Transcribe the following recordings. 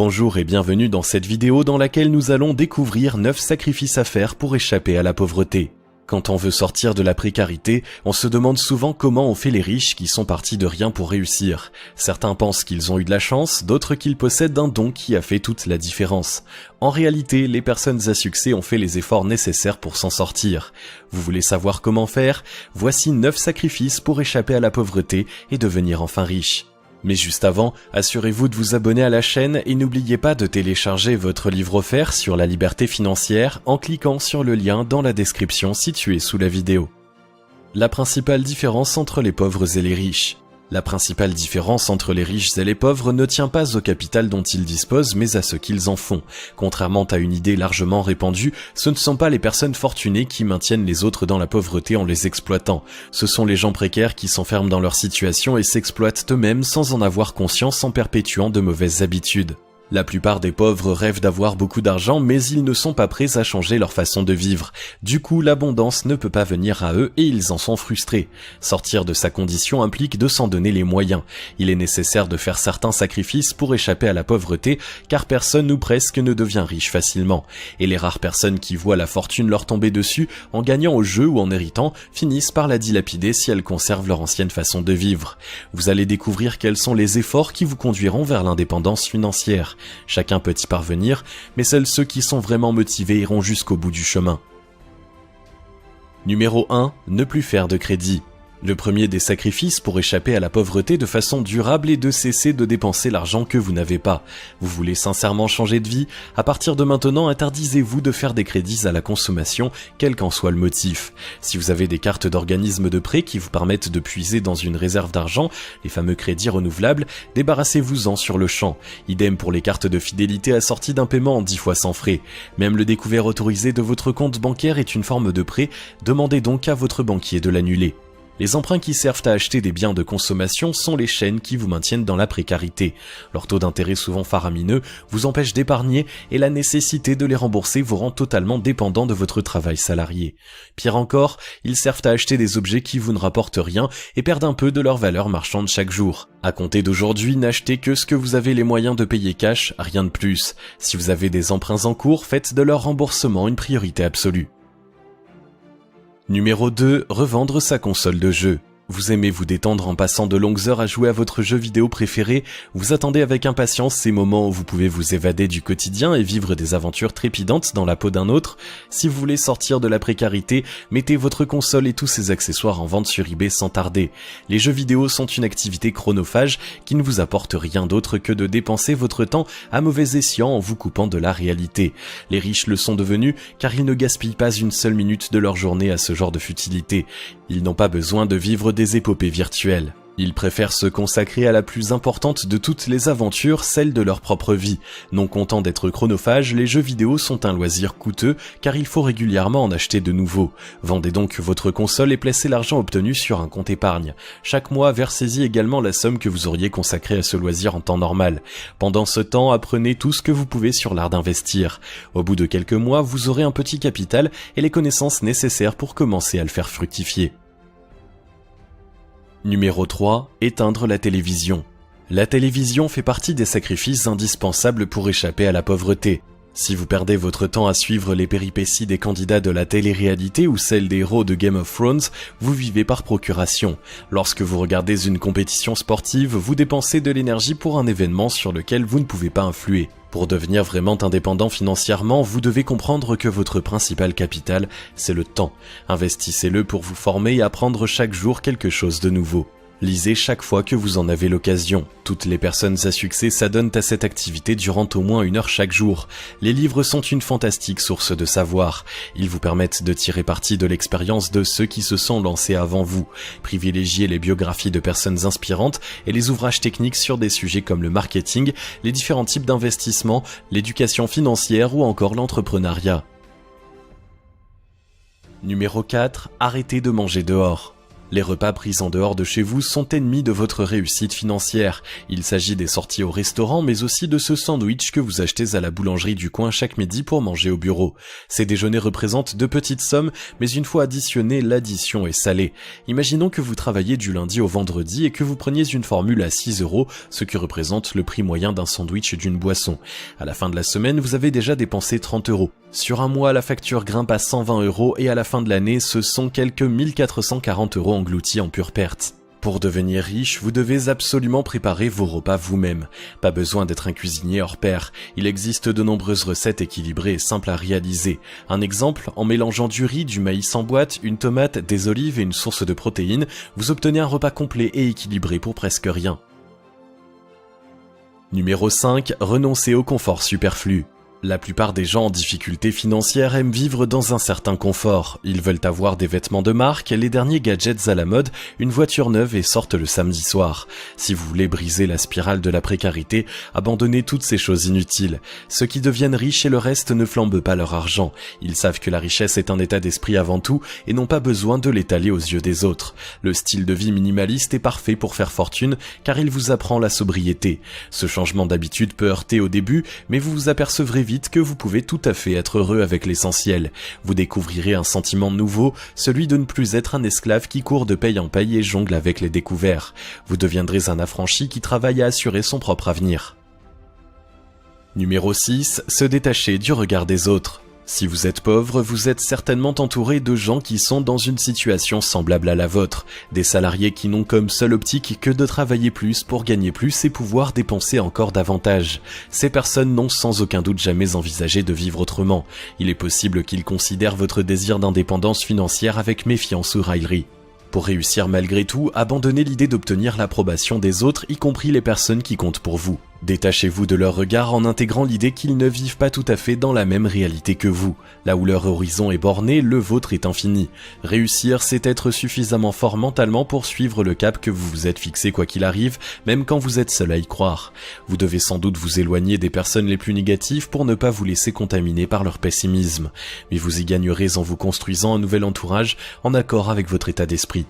Bonjour et bienvenue dans cette vidéo dans laquelle nous allons découvrir 9 sacrifices à faire pour échapper à la pauvreté. Quand on veut sortir de la précarité, on se demande souvent comment ont fait les riches qui sont partis de rien pour réussir. Certains pensent qu'ils ont eu de la chance, d'autres qu'ils possèdent un don qui a fait toute la différence. En réalité, les personnes à succès ont fait les efforts nécessaires pour s'en sortir. Vous voulez savoir comment faire? Voici 9 sacrifices pour échapper à la pauvreté et devenir enfin riche. Mais juste avant, assurez-vous de vous abonner à la chaîne et n'oubliez pas de télécharger votre livre offert sur la liberté financière en cliquant sur le lien dans la description située sous la vidéo. La principale différence entre les pauvres et les riches. La principale différence entre les riches et les pauvres ne tient pas au capital dont ils disposent, mais à ce qu'ils en font. Contrairement à une idée largement répandue, ce ne sont pas les personnes fortunées qui maintiennent les autres dans la pauvreté en les exploitant. Ce sont les gens précaires qui s'enferment dans leur situation et s'exploitent eux-mêmes sans en avoir conscience en perpétuant de mauvaises habitudes. La plupart des pauvres rêvent d'avoir beaucoup d'argent, mais ils ne sont pas prêts à changer leur façon de vivre. Du coup, l'abondance ne peut pas venir à eux et ils en sont frustrés. Sortir de sa condition implique de s'en donner les moyens. Il est nécessaire de faire certains sacrifices pour échapper à la pauvreté, car personne ou presque ne devient riche facilement. Et les rares personnes qui voient la fortune leur tomber dessus, en gagnant au jeu ou en héritant, finissent par la dilapider si elles conservent leur ancienne façon de vivre. Vous allez découvrir quels sont les efforts qui vous conduiront vers l'indépendance financière. Chacun peut y parvenir, mais seuls ceux qui sont vraiment motivés iront jusqu'au bout du chemin. Numéro 1. Ne plus faire de crédit. Le premier des sacrifices pour échapper à la pauvreté de façon durable est de cesser de dépenser l'argent que vous n'avez pas. Vous voulez sincèrement changer de vie? À partir de maintenant, interdisez-vous de faire des crédits à la consommation, quel qu'en soit le motif. Si vous avez des cartes d'organismes de prêt qui vous permettent de puiser dans une réserve d'argent, les fameux crédits renouvelables, débarrassez-vous-en sur le champ. Idem pour les cartes de fidélité assorties d'un paiement en 10 fois sans frais. Même le découvert autorisé de votre compte bancaire est une forme de prêt, demandez donc à votre banquier de l'annuler. Les emprunts qui servent à acheter des biens de consommation sont les chaînes qui vous maintiennent dans la précarité. Leur taux d'intérêt souvent faramineux vous empêche d'épargner et la nécessité de les rembourser vous rend totalement dépendant de votre travail salarié. Pire encore, ils servent à acheter des objets qui vous ne rapportent rien et perdent un peu de leur valeur marchande chaque jour. À compter d'aujourd'hui, n'achetez que ce que vous avez les moyens de payer cash, rien de plus. Si vous avez des emprunts en cours, faites de leur remboursement une priorité absolue. Numéro 2. Revendre sa console de jeu. Vous aimez vous détendre en passant de longues heures à jouer à votre jeu vidéo préféré, vous attendez avec impatience ces moments où vous pouvez vous évader du quotidien et vivre des aventures trépidantes dans la peau d'un autre. Si vous voulez sortir de la précarité, mettez votre console et tous ses accessoires en vente sur eBay sans tarder. Les jeux vidéo sont une activité chronophage qui ne vous apporte rien d'autre que de dépenser votre temps à mauvais escient en vous coupant de la réalité. Les riches le sont devenus car ils ne gaspillent pas une seule minute de leur journée à ce genre de futilité. Ils n'ont pas besoin de vivre des épopées virtuelles. Ils préfèrent se consacrer à la plus importante de toutes les aventures, celle de leur propre vie. Non contents d'être chronophages, les jeux vidéo sont un loisir coûteux car il faut régulièrement en acheter de nouveaux. Vendez donc votre console et placez l'argent obtenu sur un compte épargne. Chaque mois, versez-y également la somme que vous auriez consacrée à ce loisir en temps normal. Pendant ce temps, apprenez tout ce que vous pouvez sur l'art d'investir. Au bout de quelques mois, vous aurez un petit capital et les connaissances nécessaires pour commencer à le faire fructifier. Numéro 3. Éteindre la télévision. La télévision fait partie des sacrifices indispensables pour échapper à la pauvreté. Si vous perdez votre temps à suivre les péripéties des candidats de la télé-réalité ou celles des héros de Game of Thrones, vous vivez par procuration. Lorsque vous regardez une compétition sportive, vous dépensez de l'énergie pour un événement sur lequel vous ne pouvez pas influer. Pour devenir vraiment indépendant financièrement, vous devez comprendre que votre principal capital, c'est le temps. Investissez-le pour vous former et apprendre chaque jour quelque chose de nouveau. Lisez chaque fois que vous en avez l'occasion. Toutes les personnes à succès s'adonnent à cette activité durant au moins 1 heure chaque jour. Les livres sont une fantastique source de savoir. Ils vous permettent de tirer parti de l'expérience de ceux qui se sont lancés avant vous. Privilégiez les biographies de personnes inspirantes et les ouvrages techniques sur des sujets comme le marketing, les différents types d'investissement, l'éducation financière ou encore l'entrepreneuriat. Numéro 4. Arrêtez de manger dehors. Les repas pris en dehors de chez vous sont ennemis de votre réussite financière. Il s'agit des sorties au restaurant, mais aussi de ce sandwich que vous achetez à la boulangerie du coin chaque midi pour manger au bureau. Ces déjeuners représentent de petites sommes, mais une fois additionnées, l'addition est salée. Imaginons que vous travaillez du lundi au vendredi et que vous preniez une formule à 6 €, ce qui représente le prix moyen d'un sandwich et d'une boisson. À la fin de la semaine, vous avez déjà dépensé 30 €. Sur un mois, la facture grimpe à 120 € et à la fin de l'année, ce sont quelques 1440 € engloutis en pure perte. Pour devenir riche, vous devez absolument préparer vos repas vous-même. Pas besoin d'être un cuisinier hors pair. Il existe de nombreuses recettes équilibrées et simples à réaliser. Un exemple, en mélangeant du riz, du maïs en boîte, une tomate, des olives et une source de protéines, vous obtenez un repas complet et équilibré pour presque rien. Numéro 5. Renoncer au confort superflu. La plupart des gens en difficulté financière aiment vivre dans un certain confort. Ils veulent avoir des vêtements de marque, les derniers gadgets à la mode, une voiture neuve et sortent le samedi soir. Si vous voulez briser la spirale de la précarité, abandonnez toutes ces choses inutiles. Ceux qui deviennent riches et le reste ne flambent pas leur argent. Ils savent que la richesse est un état d'esprit avant tout et n'ont pas besoin de l'étaler aux yeux des autres. Le style de vie minimaliste est parfait pour faire fortune car il vous apprend la sobriété. Ce changement d'habitude peut heurter au début, mais vous vous apercevrez vite que vous pouvez tout à fait être heureux avec l'essentiel. Vous découvrirez un sentiment nouveau, celui de ne plus être un esclave qui court de paye en paye et jongle avec les découverts. Vous deviendrez un affranchi qui travaille à assurer son propre avenir. Numéro 6. Se détacher du regard des autres. Si vous êtes pauvre, vous êtes certainement entouré de gens qui sont dans une situation semblable à la vôtre. Des salariés qui n'ont comme seule optique que de travailler plus pour gagner plus et pouvoir dépenser encore davantage. Ces personnes n'ont sans aucun doute jamais envisagé de vivre autrement. Il est possible qu'ils considèrent votre désir d'indépendance financière avec méfiance ou raillerie. Pour réussir malgré tout, abandonnez l'idée d'obtenir l'approbation des autres, y compris les personnes qui comptent pour vous. Détachez-vous de leur regard en intégrant l'idée qu'ils ne vivent pas tout à fait dans la même réalité que vous. Là où leur horizon est borné, le vôtre est infini. Réussir, c'est être suffisamment fort mentalement pour suivre le cap que vous vous êtes fixé quoi qu'il arrive, même quand vous êtes seul à y croire. Vous devez sans doute vous éloigner des personnes les plus négatives pour ne pas vous laisser contaminer par leur pessimisme. Mais vous y gagnerez en vous construisant un nouvel entourage en accord avec votre état d'esprit.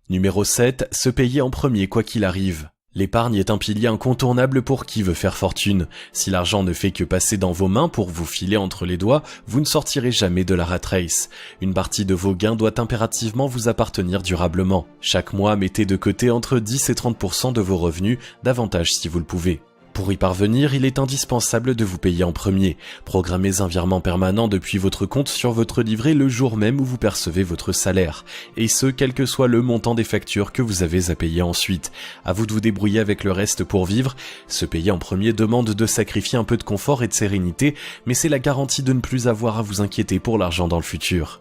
Numéro 7. Se payer en premier quoi qu'il arrive. L'épargne est un pilier incontournable pour qui veut faire fortune. Si l'argent ne fait que passer dans vos mains pour vous filer entre les doigts, vous ne sortirez jamais de la rat race. Une partie de vos gains doit impérativement vous appartenir durablement. Chaque mois, mettez de côté entre 10 et 30% de vos revenus, davantage si vous le pouvez. Pour y parvenir, il est indispensable de vous payer en premier. Programmez un virement permanent depuis votre compte sur votre livret le jour même où vous percevez votre salaire. Et ce, quel que soit le montant des factures que vous avez à payer ensuite. À vous de vous débrouiller avec le reste pour vivre. Se payer en premier demande de sacrifier un peu de confort et de sérénité, mais c'est la garantie de ne plus avoir à vous inquiéter pour l'argent dans le futur.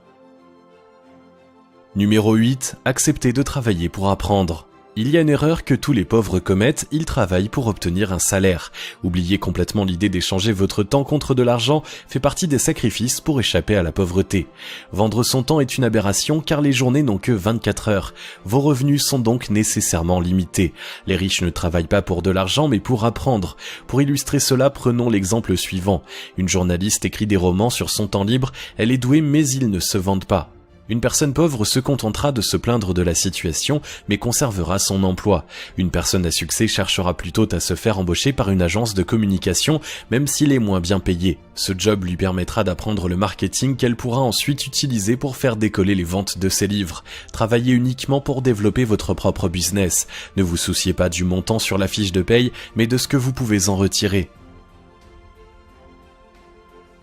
Numéro 8. Acceptez de travailler pour apprendre. Il y a une erreur que tous les pauvres commettent, ils travaillent pour obtenir un salaire. Oubliez complètement l'idée d'échanger votre temps contre de l'argent fait partie des sacrifices pour échapper à la pauvreté. Vendre son temps est une aberration car les journées n'ont que 24 heures. Vos revenus sont donc nécessairement limités. Les riches ne travaillent pas pour de l'argent mais pour apprendre. Pour illustrer cela, prenons l'exemple suivant. Une journaliste écrit des romans sur son temps libre, elle est douée mais ils ne se vendent pas. Une personne pauvre se contentera de se plaindre de la situation, mais conservera son emploi. Une personne à succès cherchera plutôt à se faire embaucher par une agence de communication, même s'il est moins bien payé. Ce job lui permettra d'apprendre le marketing qu'elle pourra ensuite utiliser pour faire décoller les ventes de ses livres. Travaillez uniquement pour développer votre propre business. Ne vous souciez pas du montant sur la fiche de paye, mais de ce que vous pouvez en retirer.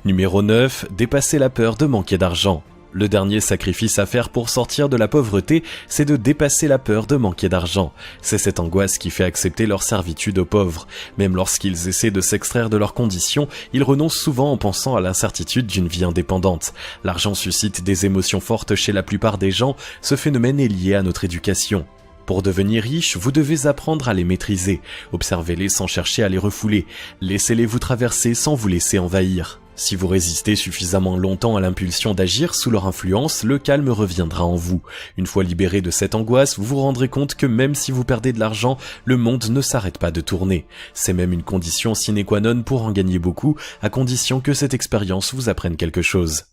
Numéro 9. Dépasser la peur de manquer d'argent. Le dernier sacrifice à faire pour sortir de la pauvreté, c'est de dépasser la peur de manquer d'argent. C'est cette angoisse qui fait accepter leur servitude aux pauvres. Même lorsqu'ils essaient de s'extraire de leurs conditions, ils renoncent souvent en pensant à l'incertitude d'une vie indépendante. L'argent suscite des émotions fortes chez la plupart des gens, ce phénomène est lié à notre éducation. Pour devenir riche, vous devez apprendre à les maîtriser. Observez-les sans chercher à les refouler. Laissez-les vous traverser sans vous laisser envahir. Si vous résistez suffisamment longtemps à l'impulsion d'agir sous leur influence, le calme reviendra en vous. Une fois libéré de cette angoisse, vous vous rendrez compte que même si vous perdez de l'argent, le monde ne s'arrête pas de tourner. C'est même une condition sine qua non pour en gagner beaucoup, à condition que cette expérience vous apprenne quelque chose.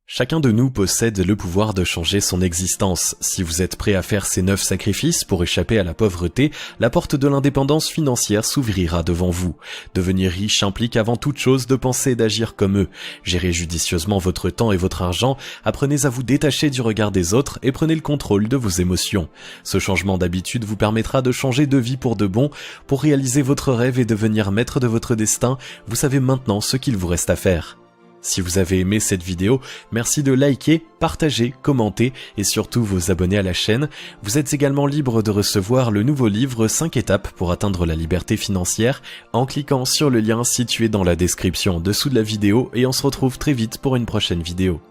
Chacun de nous possède le pouvoir de changer son existence. Si vous êtes prêt à faire ces 9 sacrifices pour échapper à la pauvreté, la porte de l'indépendance financière s'ouvrira devant vous. Devenir riche implique avant toute chose de penser et d'agir comme eux. Gérez judicieusement votre temps et votre argent, apprenez à vous détacher du regard des autres et prenez le contrôle de vos émotions. Ce changement d'habitude vous permettra de changer de vie pour de bon. Pour réaliser votre rêve et devenir maître de votre destin, vous savez maintenant ce qu'il vous reste à faire. Si vous avez aimé cette vidéo, merci de liker, partager, commenter et surtout vous abonner à la chaîne. Vous êtes également libre de recevoir le nouveau livre 5 étapes pour atteindre la liberté financière en cliquant sur le lien situé dans la description en dessous de la vidéo et on se retrouve très vite pour une prochaine vidéo.